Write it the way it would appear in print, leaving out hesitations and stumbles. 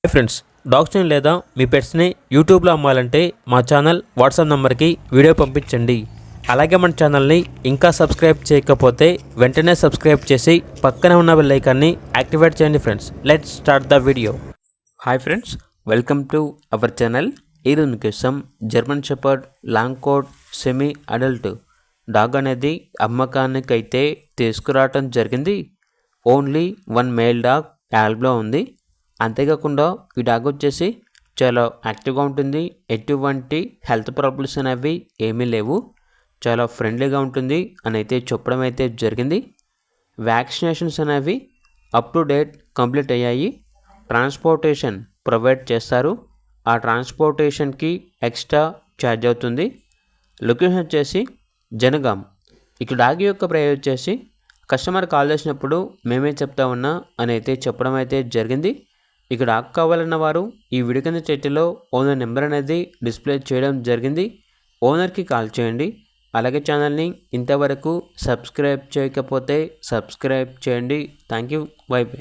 Hi friends, డాగ్స్ని లేదా మీ పెట్స్ని యూట్యూబ్లో అమ్మాలంటే మా ఛానల్ వాట్సాప్ నెంబర్కి వీడియో పంపించండి. అలాగే మన ఛానల్ని ఇంకా సబ్స్క్రైబ్ చేయకపోతే వెంటనే సబ్స్క్రైబ్ చేసి పక్కనే ఉన్న బెల్ ఐకాన్ని యాక్టివేట్ చేయండి. Friends, let's start the video. Hi friends, welcome to our channel. ఈరోజు కోసం German shepherd long coat semi adult dog అనేది అమ్మకానికి అయితే తీసుకురావటం జరిగింది. ఓన్లీ వన్ మేల్ డాగ్ యాల్బ్లో ఉంది. అంతేకాకుండా ఈ డాగ్ వచ్చేసి చాలా యాక్టివ్గా ఉంటుంది. ఎటువంటి హెల్త్ ప్రాబ్లమ్స్ అనేవి ఏమీ లేవు. చాలా ఫ్రెండ్లీగా ఉంటుంది అని అయితే చెప్పడం అయితే జరిగింది. వ్యాక్సినేషన్స్ అనేవి అప్ టు డేట్ కంప్లీట్ అయ్యాయి. ట్రాన్స్పోర్టేషన్ ప్రొవైడ్ చేస్తారు. ఆ ట్రాన్స్పోర్టేషన్కి ఎక్స్ట్రా ఛార్జ్ అవుతుంది. లొకేషన్ వచ్చేసి జనగాం. ఇక డాగ్ యొక్క ప్రైస్ వచ్చేసి కస్టమర్ కాల్ చేసినప్పుడు మేమే చెప్తా ఉన్నా అని అయితే చెప్పడం అయితే జరిగింది. ఇక్కడ డాగ్ కావాలన్న వారు ఈ వీడియో కింద టైటిల్లో ఓనర్ నెంబర్ అనేది డిస్ప్లే చేయడం జరిగింది. ఓనర్కి కాల్ చేయండి. అలాగే ఛానల్ని ఇంతవరకు సబ్స్క్రైబ్ చేయకపోతే సబ్స్క్రైబ్ చేయండి. Thank you. By by.